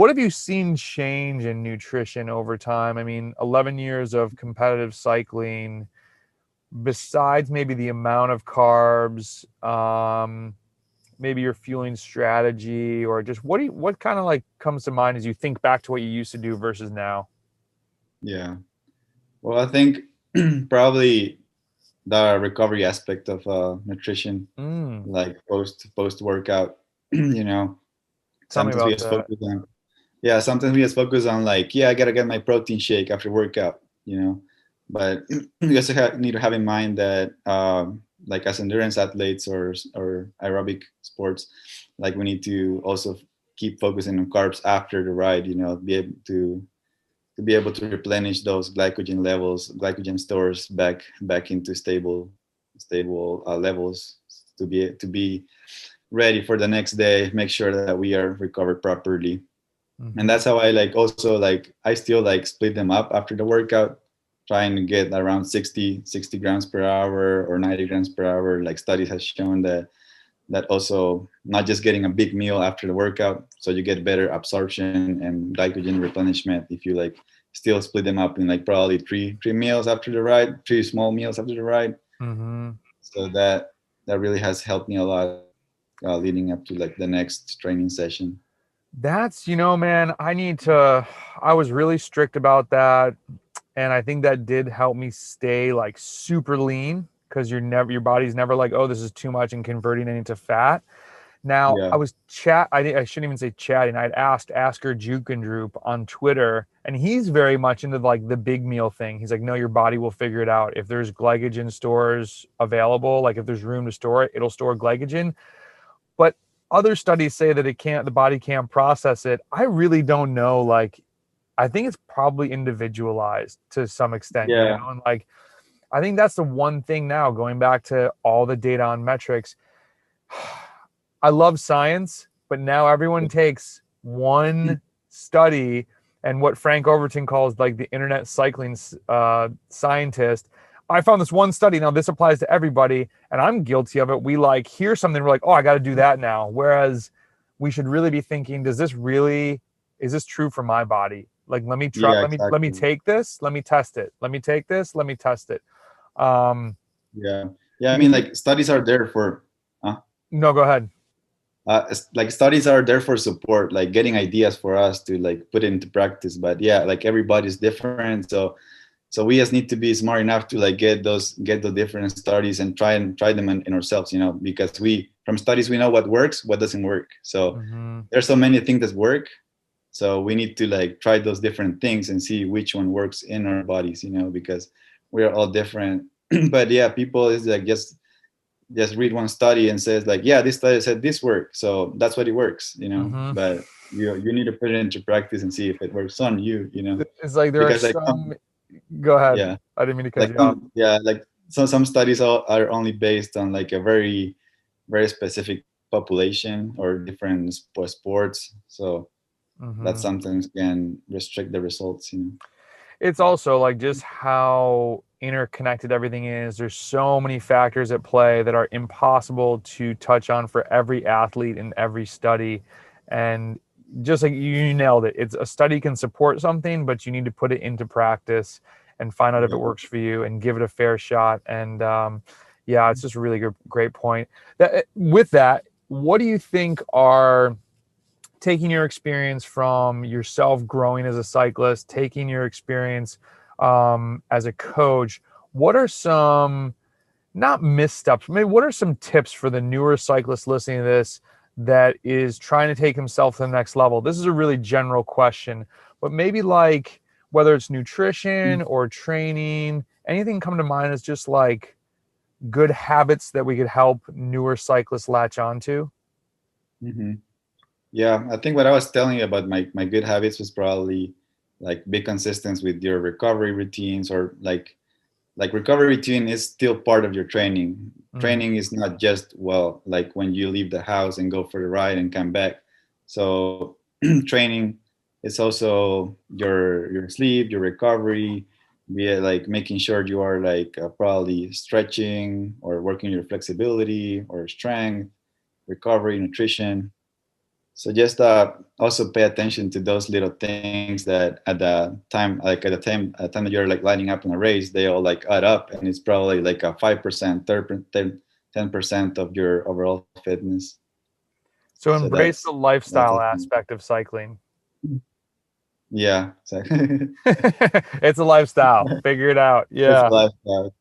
what have you seen change in nutrition over time? I mean, 11 years of competitive cycling, besides maybe the amount of carbs, maybe your fueling strategy, or just what kind of like comes to mind as you think back to what you used to do versus now? Yeah. Well, I think probably the recovery aspect of nutrition, Mm, like post workout. You know, tell me sometimes we about just that. focus on yeah, sometimes we just focus on like, yeah, I gotta get my protein shake after workout, but you also need to have in mind that like as endurance athletes or aerobic sports, like we need to also keep focusing on carbs after the ride, be able to be able to replenish those glycogen levels, glycogen stores back into stable levels to be ready for the next day. Make sure that we are recovered properly, and Hmm. that's how I like also like I still like split them up after the workout, trying to get around 60 grams per hour or 90 grams per hour. Like studies has shown that also not just getting a big meal after the workout, so you get better absorption and glycogen replenishment if you like still split them up in like probably three meals after the ride, three small meals after the ride. Hmm. So that really has helped me a lot leading up to like the next training session. That's, man, I was really strict about that. And I think that did help me stay like super lean because your body's never like, oh, this is too much and converting it into fat. Now I Yeah. was I shouldn't even say chatting. I'd asked Asker Jukendroop on Twitter, and he's very much into like the big meal thing. He's like, no, your body will figure it out. If there's glycogen stores available, like if there's room to store it, it'll store glycogen. But other studies say that the body can't process it. I really don't know. Like, I think it's probably individualized to some extent, Yeah. and like, I think that's the one thing now, going back to all the data on metrics. I love science, but now everyone takes one study and what Frank Overton calls like the internet cycling scientist. I found this one study. Now this applies to everybody, and I'm guilty of it. We like hear something, we're like, oh, I got to do that now. Whereas we should really be thinking, is this true for my body? Like, let me try, Yeah, let me exactly. take this, let me test it. Let me take this, let me test it. Um, Yeah. Yeah, I do you mean think? like studies are there for uh, No, go ahead. like studies are there for support, like getting ideas for us to like put it into practice. But yeah, like everybody's different, so we just need to be smart enough to like get the different studies and try them in ourselves, because we from studies we know what works, what doesn't work. So Hmm. there's so many things that work, so we need to like try those different things and see which one works in our bodies, because we are all different. But yeah, people is like just read one study and says like, yeah, this study said this works, so that's what it works, Hmm. but you need to put it into practice and see if it works on you, It's like there are because like some. Go ahead. yeah, I didn't mean to cut like you off. some studies are only based on like a very specific population or different sports, so that Hmm. sometimes can restrict the results, It's also like just how interconnected everything is. There's so many factors at play that are impossible to touch on for every athlete in every study. And just like you nailed it, it's a study can support something, but you need to put it into practice and find out if it Yeah. works for you and give it a fair shot. And yeah, it's just a really good, great point. With that, what do you think are taking your experience from yourself growing as a cyclist, taking your experience as a coach, what are some, not missteps, maybe what are some tips for the newer cyclist listening to this that is trying to take himself to the next level? This is a really general question, but maybe like whether it's nutrition or training, anything come to mind as just like good habits that we could help newer cyclists latch onto? Hmm. Yeah, I think what I was telling you about my good habits was probably like be consistent with your recovery routines, or like recovery routine is still part of your training. Mm-hmm. Training is not just, well, like when you leave the house and go for the ride and come back. So training is also your sleep, your recovery, be it like making sure you are like probably stretching or working your flexibility or strength, recovery, nutrition. So just also pay attention to those little things that at the time, like at the time that you're like lining up in a race, they all like add up, and it's probably like a 5%, 10% of your overall fitness. So So embrace the that's lifestyle a thing. aspect of cycling. Yeah, exactly. It's a lifestyle. Figure it out. It's a Yeah. lifestyle.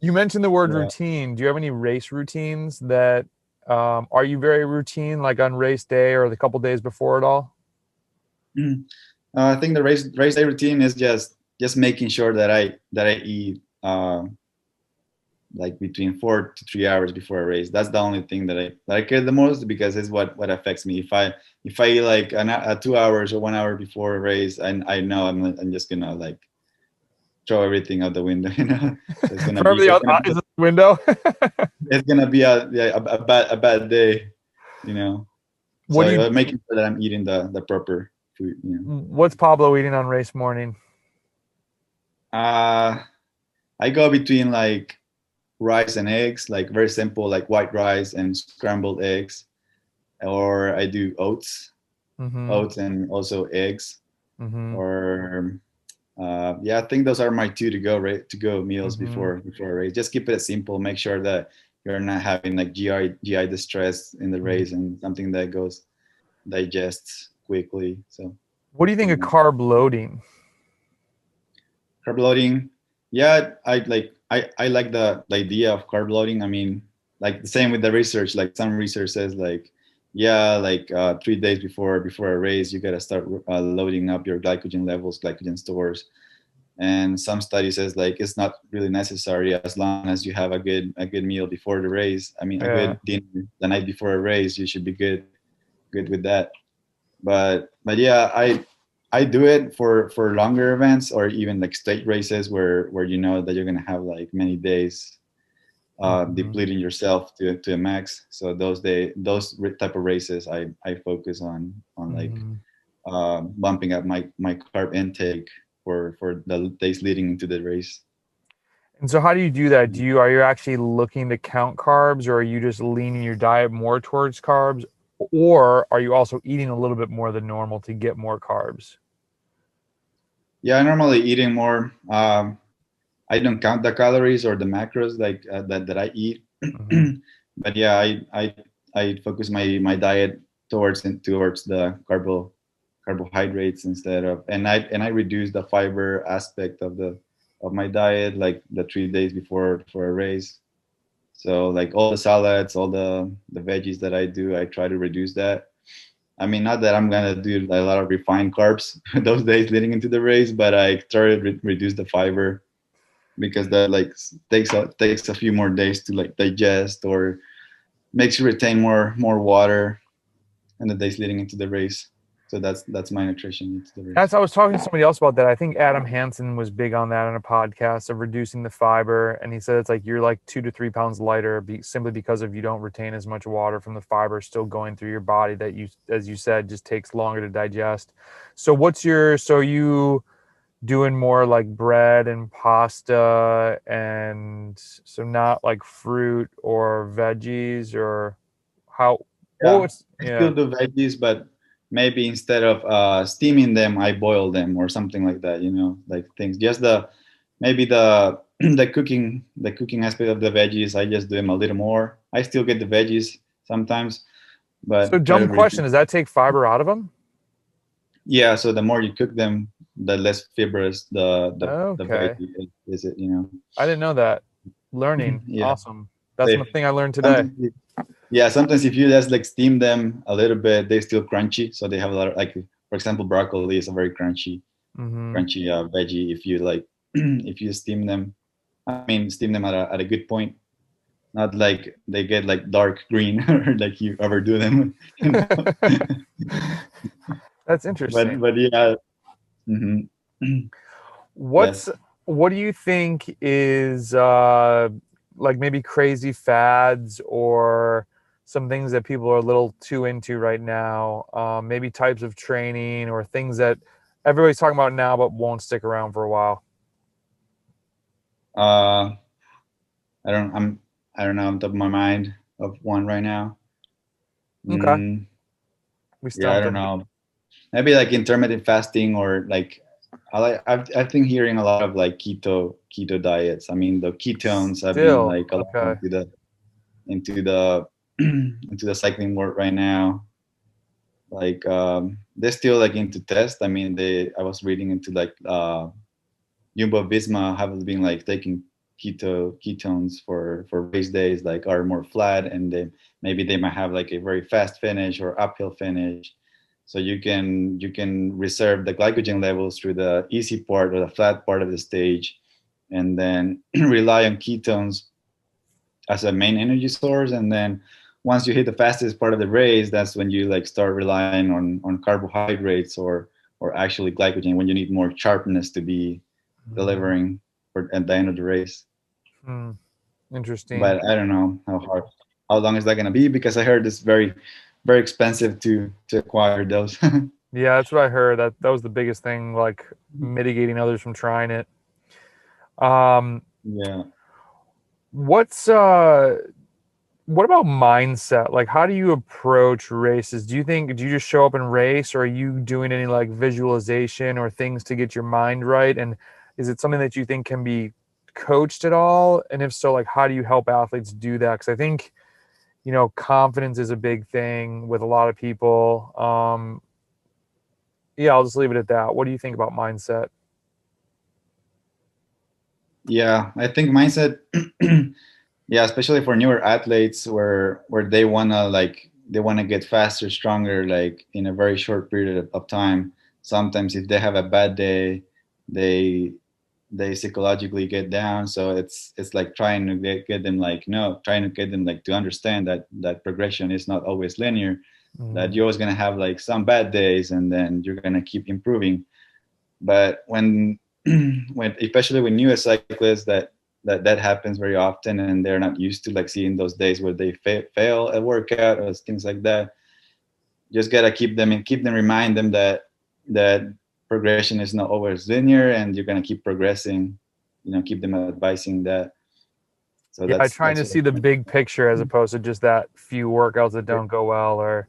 You mentioned the word Yeah. routine. Do you have any race routines that are you very routine, like on race day or the couple days before it all? I think the race day routine is just making sure that I eat like between 4 to 3 hours before a race. That's the only thing that I care the most, because it's what affects me. If I eat like 2 hours or 1 hour before a race, I know I'm just gonna like throw everything out the window. So it's gonna For be everything it's else, gonna be is this the window? it's gonna be a bad day. You know. What do you? So making sure that I'm eating the proper food. What's Pablo eating on race morning? Uh, I go between like rice and eggs, like very simple, like white rice and scrambled eggs, or I do Mm-hmm. oats and also eggs, Mm-hmm. or yeah, I think those are my two to go meals Mm-hmm. before a race. Just keep it simple. Make sure that you're not having like GI distress in the race, and something that goes digests quickly. So What do you think of you know. carb loading? Carb loading, yeah, I like the idea of carb loading. I mean, like the same with the research. Like some research says, like, yeah, like 3 days before a race, you gotta start loading up your glycogen levels, glycogen stores. And some study says like it's not really necessary, as long as you have a good meal before the race. I mean, a Yeah. good dinner the night before a race, you should be good with that. But yeah, I do it for longer events, or even like state races where you know that you're gonna have like many days Mm-hmm. depleting yourself to a max. So those type of races, I focus on like Mm-hmm. bumping up my carb intake for the days leading into the race. And so how do you do that? Are you actually looking to count carbs, or are you just leaning your diet more towards carbs, or are you also eating a little bit more than normal to get more carbs? Yeah, I normally eating more. I don't count the calories or the macros like that I eat, Mm-hmm. but yeah, I focus my diet towards the carbohydrates instead of, and I reduce the fiber aspect of my diet, like the 3 days before a race. So like all the salads, all the veggies that I do, I try to reduce that. I mean, not that I'm gonna do a lot of refined carbs those days leading into the race, but I try to reduce the fiber, because that like takes a few more days to like digest, or makes you retain more water in the days leading into the race. So that's my nutrition into the race. As I was talking to somebody else about that. I think Adam Hansen was big on that on a podcast of reducing the fiber, and he said it's like you're like 2 to 3 pounds lighter simply because of you don't retain as much water from the fiber still going through your body that you, as you said, just takes longer to digest. So you doing more like bread and pasta, and so not like fruit or veggies, or how? Yeah, I Yeah. still do veggies, but maybe instead of steaming them, I boil them or something like that. Like things. Just maybe the the cooking aspect of the veggies. I just do them a little more. I still get the veggies sometimes, So but try to dumb reduce. question: does that take fiber out of them? Yeah, so the more you cook them, the less fibrous the Okay. veggie is. It. I didn't know that. Learning. Yeah. Awesome. That's They, the thing I learned today. sometimes Yeah, sometimes if you just like steam them a little bit, they still crunchy. So they have a lot of, like, for example, broccoli is a very Hmm. crunchy veggie. If you like, if you steam them, I mean, steam them at a good point, not like they get like dark green or like you overdo them. You know? That's but interesting. but yeah, hmm What's yes. what do you think is like maybe crazy fads or some things that people are a little too into right now? Maybe types of training or things that everybody's talking about now but won't stick around for a while. Uh, I don't know on top of my mind of one right now. Okay. Mm, We Yeah, I stumped don't him. know. Maybe like intermittent fasting, or like I've been hearing a lot of like keto diets. I mean, the ketones have been Still, like a lot okay. into the into the cycling world right now. Like they're still like into test. I mean, they I was reading into like Jumbo Visma have been like taking ketones for race days, like are more flat, and they maybe they might have like a very fast finish or uphill finish. So you can reserve the glycogen levels through the easy part or the flat part of the stage, and then rely on ketones as a main energy source. And then once you hit the fastest part of the race, that's when you like start relying on carbohydrates or actually glycogen when you need more sharpness to be delivering for at the end of the race. Hmm. Interesting. But I don't know how long is that gonna be, because I heard it's very expensive to acquire those. Yeah, that's what I heard. That was the biggest thing, like mitigating others from trying it. Um, Yeah. what's what about mindset? Like, how do you approach races? Do you just show up and race, or are you doing any like visualization or things to get your mind right? And is it something that you think can be coached at all? And if so, like, how do you help athletes do that? Because I think, confidence is a big thing with a lot of people. Yeah, I'll just leave it at that. What do you think about mindset? Yeah, I think mindset. Yeah, especially for newer athletes where they wanna get faster, stronger, like in a very short period of time. Sometimes if they have a bad day, they they psychologically get down. So it's like trying to get them like no, trying to get them like to understand that progression is not always linear. That Mm, you're always gonna have like some bad days, and then you're gonna keep improving. But when especially with newer cyclists, that happens very often, and they're not used to like seeing those days where they fail at workout or things like that. Just gotta keep them remind them that progression is not always linear, and you're gonna keep progressing. Keep them advising that. So yeah, trying that's to what see the big picture as opposed to just that few workouts that don't go well. Or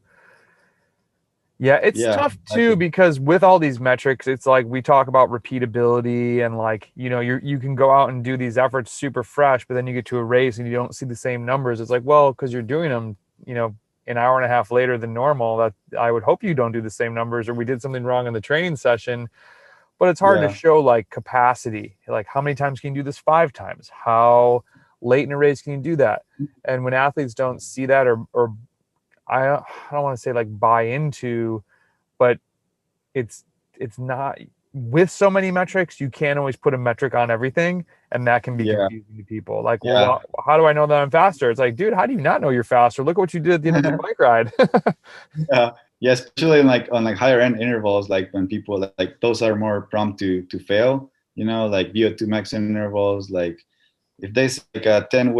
yeah, it's yeah, tough too exactly. because with all these metrics, it's like we talk about repeatability and like, you can go out and do these efforts super fresh, but then you get to a race and you don't see the same numbers. It's like, well, because you're doing them, an hour and a half later than normal, that I would hope you don't do the same numbers, or we did something wrong in the training session. But it's hard to Yeah, show like capacity. Like, how many times can you do this? 5 times? How late in a race can you do that? And when athletes don't see that, or I don't want to say like buy into, but it's it's not, with so many metrics, you can't always put a metric on everything, and that can be yeah, confusing to people. Like, well, yeah. how do I know that I'm faster? It's like, dude, how do you not know you're faster? Look at what you did at the end of your bike ride. Yeah, yeah, especially in like on like higher end intervals, like when people like those are more prompt to fail. Like VO2 max intervals. Like if there's like a 10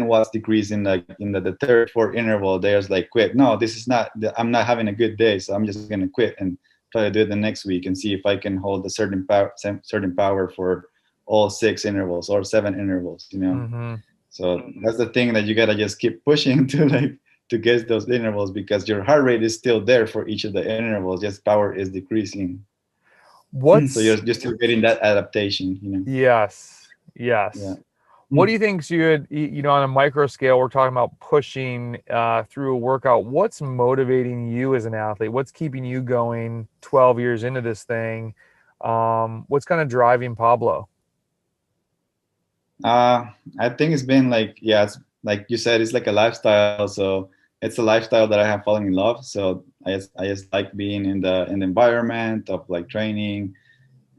watts decrease in like in the third, fourth interval, there's like quit. No, this is not. I'm not having a good day, so I'm just gonna quit and try to do it the next week and see if I can hold a certain power for all 6 intervals or 7 intervals. Hmm. So that's the thing that you gotta just keep pushing to get those intervals, because your heart rate is still there for each of the intervals, just power is decreasing. So What's you're still getting that adaptation. Yes, Yeah. yes. What do you think should, on a micro scale, we're talking about pushing through a workout. What's motivating you as an athlete? What's keeping you going 12 years into this thing? What's kind of driving Pablo? Uh, I think it's been like, yeah, it's like you said, it's like a lifestyle. So it's a lifestyle that I have fallen in love. So I just like being in the environment of like training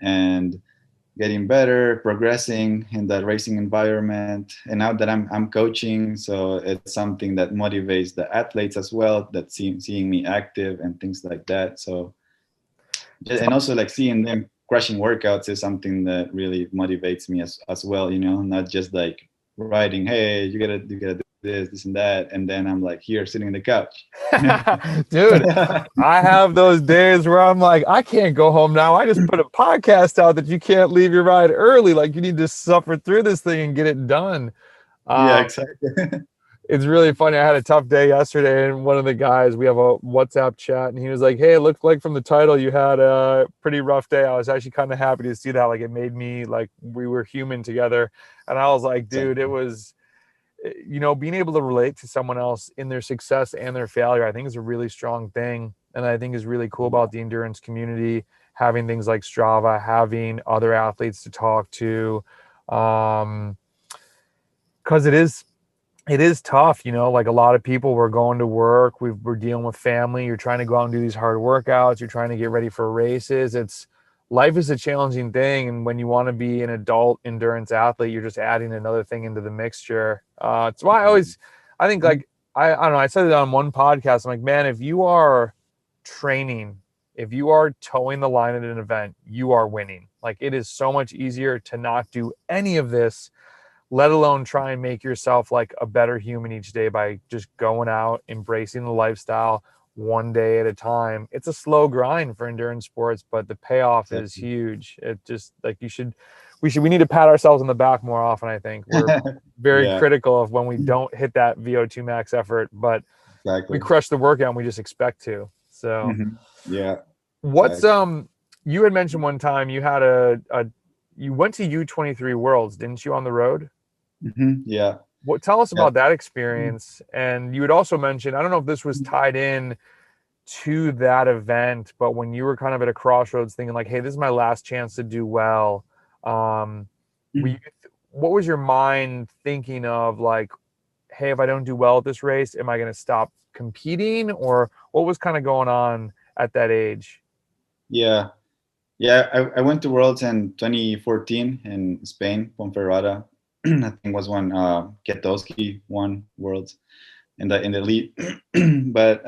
and getting better, progressing in that racing environment. And now that I'm coaching, so it's something that motivates the athletes as well, that seeing me active and things like that. So and also like seeing them crushing workouts is something that really motivates me as well. Not just like writing, hey, you gotta do this and that, and then I'm like here sitting on the couch. Dude, I have those days where I'm like, I can't go home now. I just put a podcast out that you can't leave your ride early. Like, you need to suffer through this thing and get it done. Yeah, Um, exactly. it's really funny. I had a tough day yesterday, and one of the guys, we have a WhatsApp chat, and he was like, "Hey, it looked like from the title you had a pretty rough day." I was actually kind of happy to see that. Like, it made me like we were human together, and I was like, "Dude, it Exactly. was." Being able to relate to someone else in their success and their failure, I think is a really strong thing. And I think is really cool about the endurance community, having things like Strava, having other athletes to talk to. Because it is tough, like a lot of people, we're going to work, we're dealing with family, you're trying to go out and do these hard workouts, you're trying to get ready for races. Life is a challenging thing, and when you want to be an adult endurance athlete, you're just adding another thing into the mixture. It's why I think, like, I don't know, I said it on one podcast, I'm like, man, if you are training, if you are towing the line at an event, you are winning. Like, it is so much easier to not do any of this, let alone try and make yourself like a better human each day by just going out, embracing the lifestyle one day at a time. It's a slow grind for endurance sports, but the payoff is Exactly. huge. It just like we need to pat ourselves on the back more often. I think we're very Yeah, critical of when we don't hit that VO2 max effort, but we exactly. crush the workout and we just expect to. So Yeah, what's exactly. you had mentioned one time you had a you went to U23 Worlds, didn't you, on the road? Yeah, What tell us yeah. about that experience? And you had also mentioned, I don't know if this was tied in to that event, but when you were kind of at a crossroads thinking like, hey, this is my last chance to do well, um, we what was your mind thinking of, like, hey, if I don't do well at this race, am I going to stop competing? Or what was kind of going on at that age? Yeah, yeah. I went to Worlds in 2014 in Spain, Ponferrada. I think was when Ketoski won Worlds in the elite. But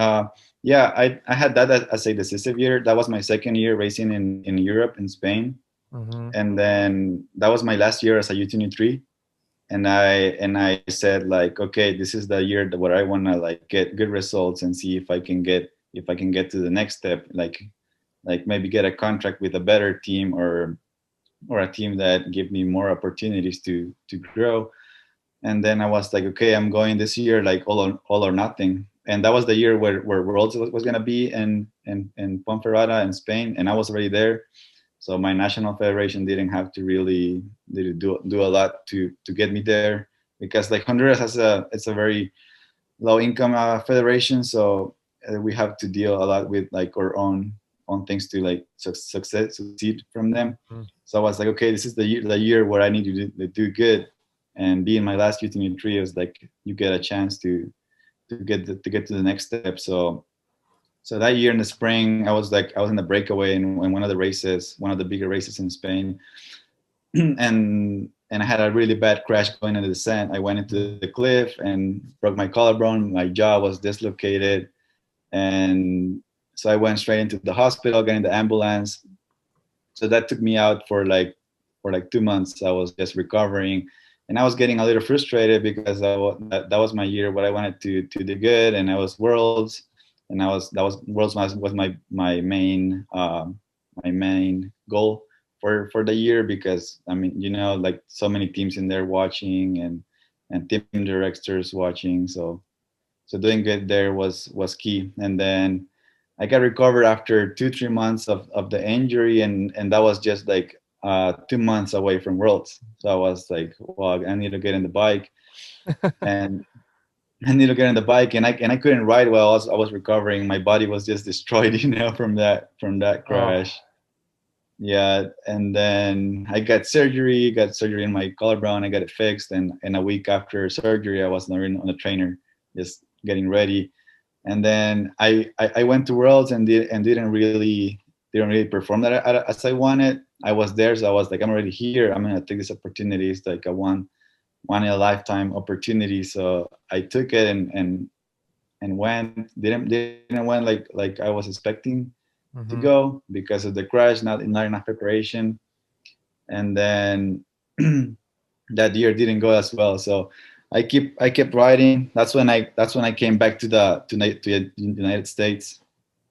yeah, I had that as a decisive year. That was my second year racing in Europe, in Spain, Mm-hmm. and then that was my last year as a U23. And I said, like, okay, this is the year that where I want to like get good results and see if I can get to the next step, like maybe get a contract with a better team, or a team that give me more opportunities to grow. And then I was like, okay, I'm going this year, like all or nothing. And that was the year where Worlds was going to be in Ponferrada in Spain, and I was already there. So my national federation didn't have to really do a lot to get me there, because like Honduras has it's a very low income federation, so we have to deal a lot with like our own things to like succeed from them. So I was like, okay, this is the year where I need to do good, and being my last U23 was like you get a chance to get to the next step. So that year in the spring, I was in the breakaway in one of the races, one of the bigger races in Spain, and I had a really bad crash going into the descent. I went into the cliff and broke my collarbone. My jaw was dislocated, and so I went straight into the hospital, got in the ambulance. So that took me out for like 2 months. I was just recovering, and I was getting a little frustrated because that was my year where I wanted to do good, and I was Worlds, and that was Worlds was my main goal for the year, because I mean, like so many teams in there watching, and team directors watching. So doing good there was key. And then I got recovered after 2-3 months of the injury, and that was just like 2 months away from Worlds. So I was like, well, I need to get in the bike, and I need to get in the bike, and I couldn't ride well. I was recovering. My body was just destroyed, from that Oh, crash. Yeah, and then I got surgery in my collarbone. I got it fixed, and a week after surgery, I was on the trainer, just getting ready. And then I went to Worlds and didn't really perform that as I wanted. I was there, so I was like, I'm already here. I'm gonna take this opportunity. It's like a one in a lifetime opportunity. So I took it and went. Didn't went like I was expecting to mm-hmm. go because of the crash. Not enough preparation, and then that year didn't go as well. So I kept riding. That's when I came back to the United States,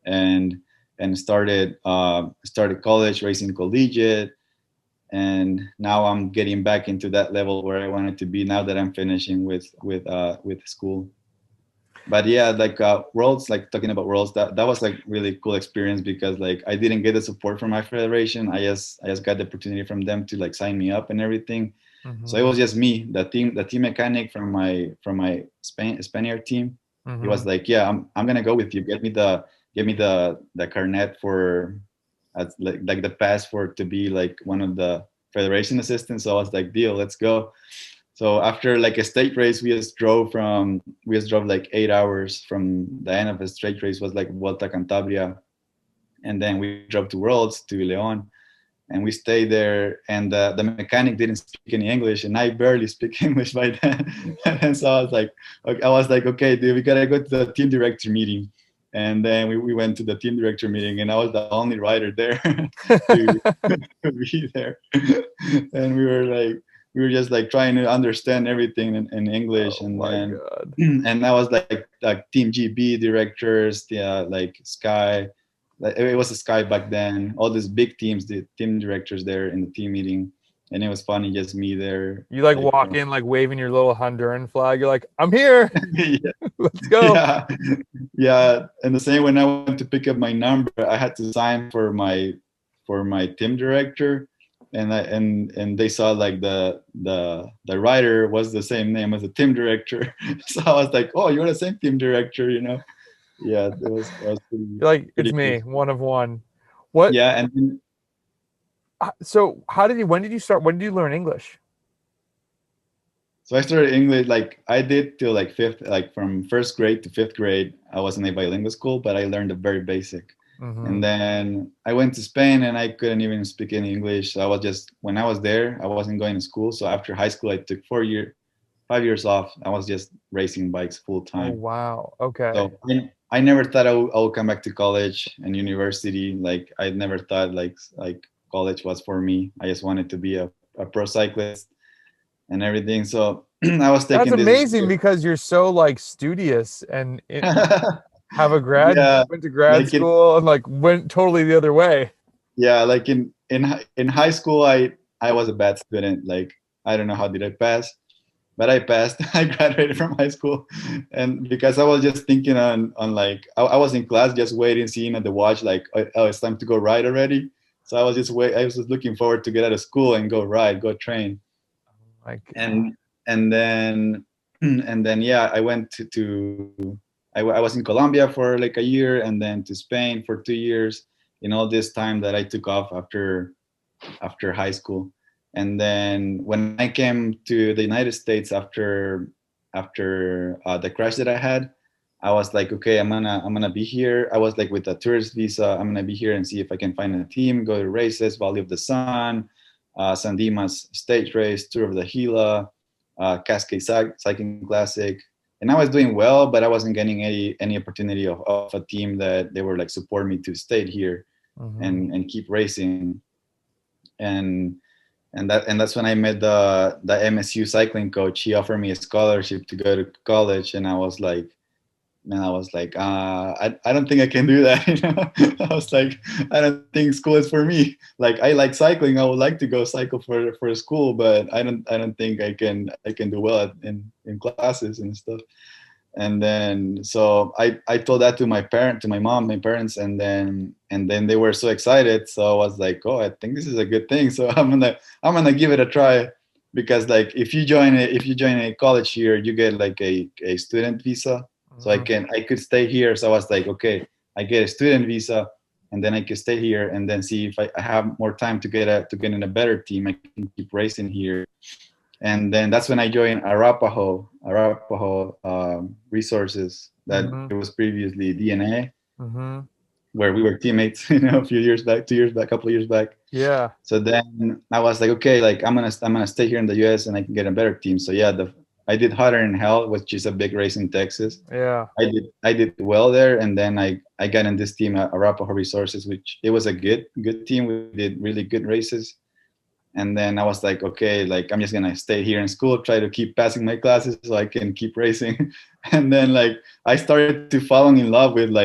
and started college racing collegiate, and now I'm getting back into that level where I wanted to be now that I'm finishing with school. But yeah, like worlds, like talking about worlds, that was like really cool experience because like I didn't get the support from my federation. I just got the opportunity from them to like sign me up and everything. So it Mm-hmm. was just me, the team mechanic from my Spaniard team. He Mm-hmm. was like, yeah, I'm gonna go with you. Get me the carnet for like the pass for to be like one of the federation assistants. So I was like, deal, let's go. So after like a state race, we just drove like 8 hours from the end of a straight race was like Volta Cantabria, and then we drove to Worlds to Leon, and we stayed there. And the mechanic didn't speak any English, and I barely speak English by then. And so I was like, okay, dude, we gotta go to the team director meeting. And then we went to the team director meeting, and I was the only rider there to to be there. And we were just like trying to understand everything in English. Oh And my then God. and I was like team GB directors, like Sky, like it was a Sky back then, all these big teams, the team directors there in the team meeting. And it was funny, just me there, You like like walk in like waving your little Honduran flag. You're like, I'm here. yeah, Let's go. yeah, yeah. And the same when I went to pick up my number, I had to sign for my team director. And they saw like the writer was the same name as the team director. So I was like, oh, you're the same team director. Yeah, that was pretty You're like, it's pretty cool. me, one of one. What? Yeah, and then, So how did you? When did you start? When did you learn English? so I started English like I did till like fifth, like from first grade to fifth grade. I was in a bilingual school, but I learned the very basic. Mm-hmm. And then I went to Spain, and I couldn't even speak any English. So I was just when I was there, I wasn't going to school. So after high school, I took 5 years off. I was just racing bikes full Oh time. wow. Okay. So I never thought I would come back to college and university. Like I never thought like college was for me. I just wanted to be a pro cyclist and everything. So I was That's taking this. amazing because you're so like studious and have a Yeah, went to grad like in school and like went totally the other way. yeah, like in high school, I was a bad student. Like I don't know how did I pass, but I passed. I graduated from high school, and because I was just thinking on like I was in class just waiting, seeing at the watch like oh it's time to go ride already. So I was just looking forward to get out of school and go ride, go train. Like, And and then and then yeah, I went I was in Colombia for like a year, and then to Spain for 2 years. In all this time that I took off after high school. And then when I came to the United States after the crash that I had, I was like, okay, I'm gonna be here. I was like with a tourist visa. I'm gonna be here and see if I can find a team, go to races, Valley of the Sun, San Dimas Stage Race, Tour of the Gila, Cascade Cycling Classic. And I was doing well, but I wasn't getting any opportunity of a team that they were like support me to stay here mhm. and keep racing. And that's when I met the MSU cycling coach. He offered me a scholarship to go to college, and I was like, man, I don't think I can do that. I was like, I don't think school is for me. Like, I like cycling. I would like to go cycle for school, but I don't think I can do well in classes and stuff. And then so I told that to my mom, my parents, and then they were so excited. So I was like, oh, I think this is a good thing. So I'm gonna give it a try, because like if you join a college here, you get like a student visa. So I Mhm. can I could stay here. So I was like, okay, I get a student visa, and then I can stay here and then see if I have more time to get in a better team. I can keep racing here. And then that's when I joined Arapaho Resources, that Mhm. it was previously DNA, Mhm. where we were teammates, a few years back, 2 years back, a couple of years back. Yeah. So then I was like, okay, like I'm gonna stay here in the U.S. and I can get a better team. So yeah, I did Hotter in Hell, which is a big race in Texas. Yeah. I did well there, and then I got in this team at Arapaho Resources, which it was a good team. We did really good races. And then I was like, okay, like I'm just gonna stay here in school, try to keep passing my classes so I can keep racing. And then like I started to fall in love with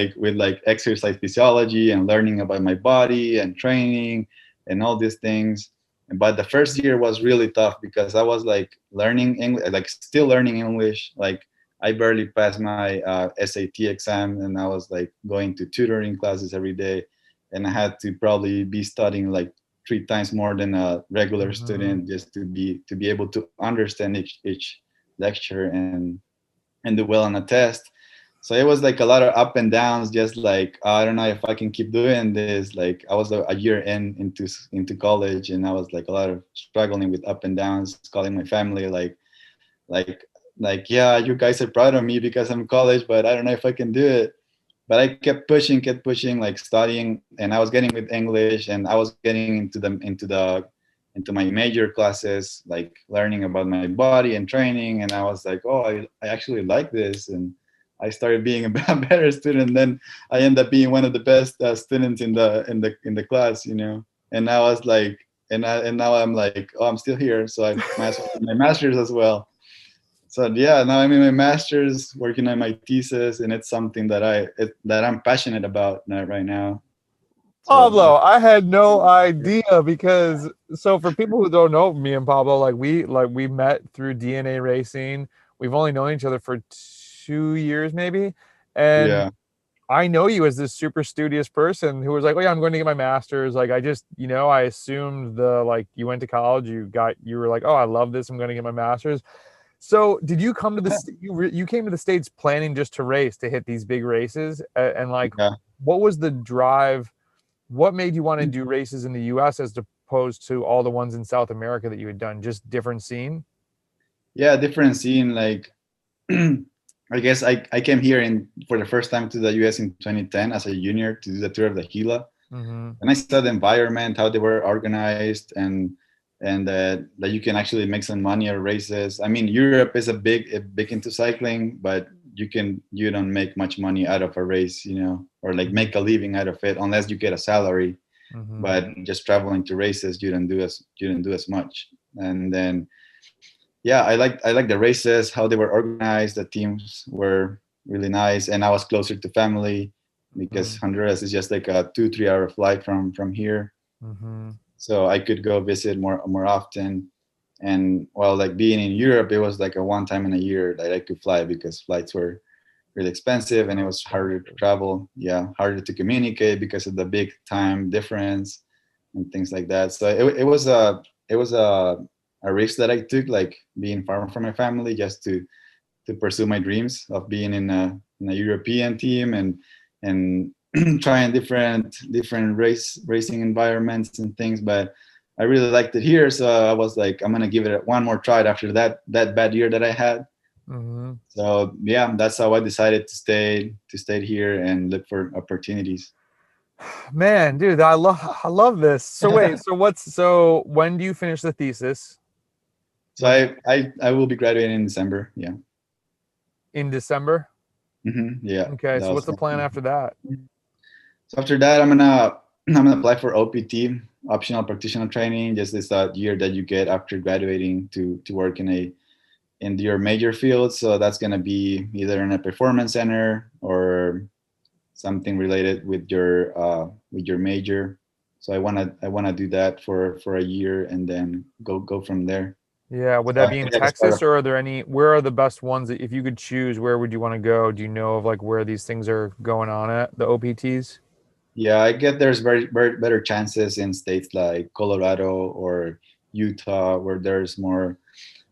exercise physiology and learning about my body and training and all these things. But the first year was really tough because I was like learning English, like still learning English. Like I barely passed my SAT exam, and I was like going to tutoring classes every day, and I had to probably be studying like 3 times more than a regular Mm-hmm. student just to be able to understand each lecture and do well on a test. So it was like a lot of up and downs, just like I don't know if I can keep doing this. Like I was a year into college, and I was like a lot of struggling with up and downs, calling my family like like yeah, you guys are proud of me because I'm in college, but I don't know if I can do it. But I kept pushing, like studying, and I was getting with English, and I was getting into my major classes, like learning about my body and training. And I was like, oh, I actually like this, and I started being a better student. Then I ended up being one of the best students in the class, you know. And I was like, and now I'm like, oh, I'm still here, so I might as well do my master's as well. So yeah, now I'm in my master's, working on my thesis, and it's something that I'm passionate about right now. So yeah, Pablo, I had no idea because so for people who don't know me and Pablo, like we met through DNA racing. We've only known each other for 2 years maybe. And yeah, I know you as this super studious person who was like, "Oh yeah, I'm going to get my master's." Like I just, I assumed the like you went to college, you were like, "Oh, I love this. I'm going to get my master's." So, did you come to you came to the States planning just to race, to hit these big races? And like yeah, what was the drive? What made you want to do races in the US as opposed to all the ones in South America that you had done? Just different scene? yeah. Different scene. Like I guess I came here in for the first time to the US in 2010 as a junior to do the tour of the Gila, Mm-hmm. and I saw the environment, how they were organized, and that you can actually make some money at races. I mean, Europe is a big into cycling, but you don't make much money out of a race, you know, or like Mm-hmm. make a living out of it unless you get a salary. Mm-hmm. But just traveling to races, you don't do as much. And then yeah, I like the races, how they were organized. The teams were really nice, and I was closer to family because Honduras is just like a 2-3 hour flight from here, Mm-hmm. so I could go visit more often. And while like being in Europe, it was like a one time in a year that I could fly because flights were really expensive and it Oh, was harder to travel. Yeah, harder to communicate because of the big time difference and things like that. So it was a risk that I took, like being far from my family, just to pursue my dreams of being in a European team and trying different racing environments and things. But I really liked it here, so I was like, I'm gonna give it one more try after that bad year that I had. mm-hmm. So yeah, that's how I decided to stay here and look for opportunities. Man, dude, I love this. So wait, so when do you finish the thesis? So When's I will be graduating in December. Yeah. in December? Yeah. Okay, That so what's was the plan after that? So after that, I'm gonna apply for OPT, optional practitioner training. Just this year that you get after graduating to work in your major field. So that's gonna be either in a performance center or something related with your major. So I wanna do that for a year and then go from there. Yeah, would So that I be in think that's part Texas of. or are there any, where are the best ones that if you could choose, where would you want to go? Do you know of like where these things are going on at the OPTs? Yeah, I get there's very better chances in states like Colorado or Utah where there's more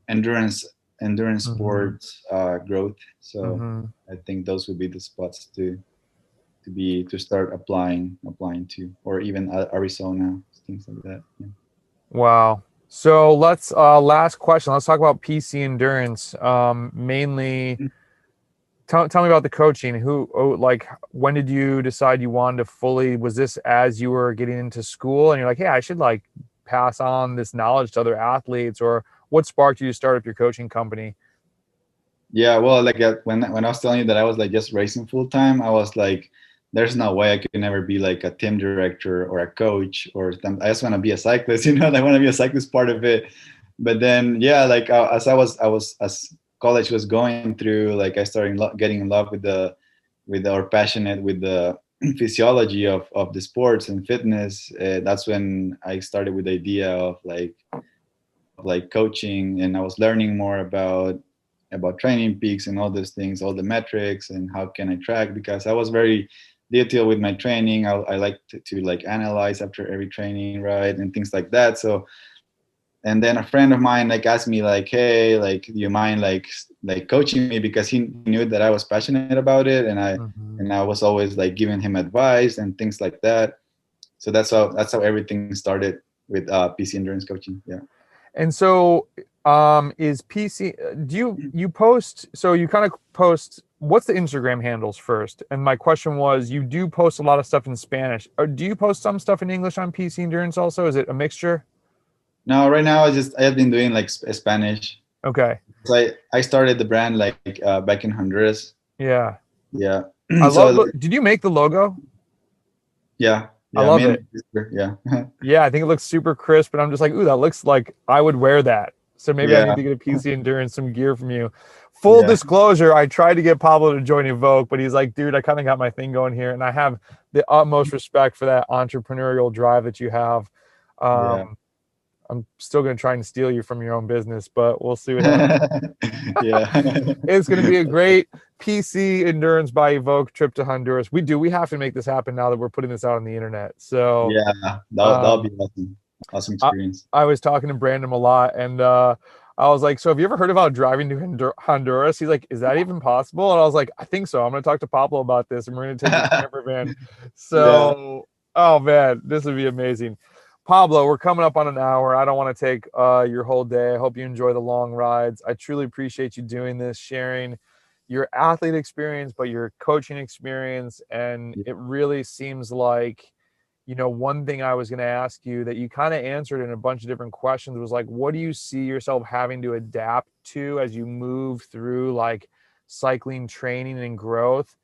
endurance endurance Mm-hmm. sports growth. So Mm-hmm. I think those would be the spots to start applying to, or even Arizona, things like that. Yeah. Wow. So let's last question. Let's talk about PC endurance. Mainly tell me about the coaching. Like when did you decide you wanted to fully, was this as you were getting into school and you're like, hey, I should like pass on this knowledge to other athletes, or what sparked you to start up your coaching company? Yeah, well, like when I was telling you that I was like just racing full time, I was like, there's no way I could never be like a team director or a coach or something. I just want to be a cyclist, you know. I want to be a cyclist part of it. But then, yeah, like as as college was going through, like I started getting in love with or passionate with physiology of the sports and fitness, that's when I started with the idea of like coaching, and I was learning more about training peaks and all those things, all the metrics, and how can I track, because I was very detailed with my training. I like to like analyze after every training, right, and things like that. So, and then a friend of mine like asked me like, hey, like, do you mind like coaching me, because he knew that I was passionate about it, and Mhm. I was always like giving him advice and things like that. So that's how everything started with PC endurance coaching. Yeah. And so, is PC? Do you post? So you kind of post. What's the Instagram handles first? And my question was, you do post a lot of stuff in Spanish. Or do you post some stuff in English on PC Endurance also? Is it a mixture? No, right now I have been doing like Spanish. Okay. So I started the brand like back in Honduras. Yeah. Yeah. I love. So Did you make the logo? yeah, I yeah, love me and it. my sister, yeah. Yeah, I think it looks super crisp, and I'm just like, ooh, that looks like I would wear that. So maybe I need Yeah, to get a PC Endurance, some gear from you. Full yeah, disclosure, I tried to get Pablo to join Evoke, but he's like, dude, I kind of got my thing going here, and I have the utmost respect for that entrepreneurial drive that you have. yeah. Um, I'm still going to try and steal you from your own business, but we'll see what happens. Yeah. It's going to be a great PC Endurance by Evoke trip to Honduras. We have to make this happen now that we're putting this out on the internet. So, Yeah, that'll um, be awesome. Awesome I, experience. I was talking to Brandon a lot, and I was like, "So have you ever heard about driving to Honduras?" He's like, "Is that even possible?" And I was like, "I think so. I'm going to talk to Pablo about this, and we're going to take your camper van." Yeah. So, oh man, this would be amazing. Pablo, we're coming up on an hour. I don't want to take your whole day. I hope you enjoy the long rides. I truly appreciate you doing this, sharing your athlete experience, but your coaching experience, and it really seems like one thing I was going to ask you that you kind of answered in a bunch of different questions was like, what do you see yourself having to adapt to as you move through like cycling training and growth?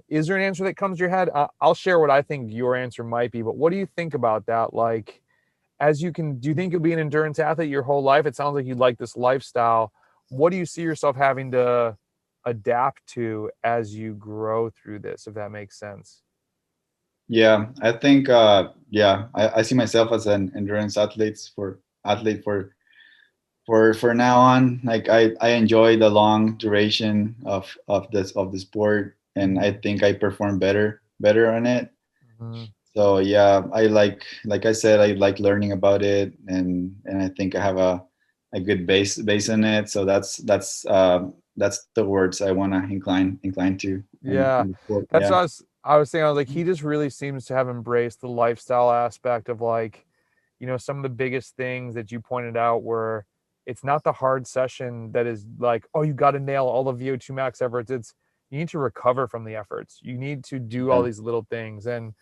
Is there an answer that comes to your head? I'll share what I think your answer might be, but what do you think about that? Like, do you think you'll be an endurance athlete your whole life? It sounds like you like this lifestyle. What do you see yourself having to adapt to as you grow through this, if that makes sense? Yeah, I think yeah, I see myself as an endurance athlete for now on. Like I enjoy the long duration of the sport, and I Mhm. think I perform better on it. Mhm. So yeah, I like I said, I like learning about it, and I think I have a good base on it. So that's the words I want to incline to Yeah, in the sport. that's Yeah. what I was saying. I was like, he just really seems to have embraced the lifestyle aspect of like, some of the biggest things that you pointed out were it's not the hard session that is like, oh, you got to nail all the VO2 max efforts. It's you need to recover from the efforts. You need to do all Yeah. these little things. And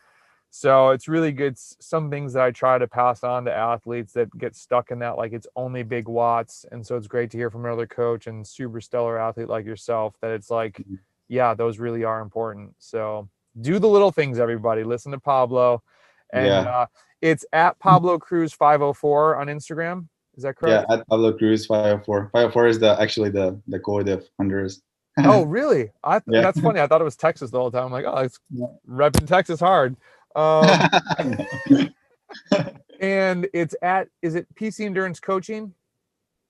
so it's really good. Some things that I try to pass on to athletes that get stuck in that, like it's only big watts. And so it's great to hear from another coach and super stellar athlete like yourself that it's like, yeah, those really are important. So do the little things, everybody. Listen to Pablo. And Yeah. it's at Pablo Cruz 504 on Instagram. Is that Yeah, correct? at Pablo Cruz 504. 504 is actually the code of Honduras. Oh, really? Yeah. That's funny. I thought it was Texas the whole time. I'm like, oh, it's repping Texas hard. Um, and it's is it PC Endurance Coaching?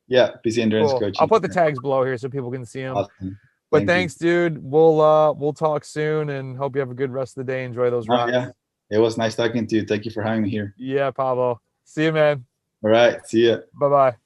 Yeah, PC endurance Cool. I'll coaching. put the Yeah. tags below here so people can see them. Awesome. But Thank you. thanks, dude. We'll talk soon and hope you have a good rest of the day. Enjoy those Oh rides. yeah. It was nice talking to you. Thank you for having me here. Yeah, Pablo. See you, man. All right. See ya. Bye bye.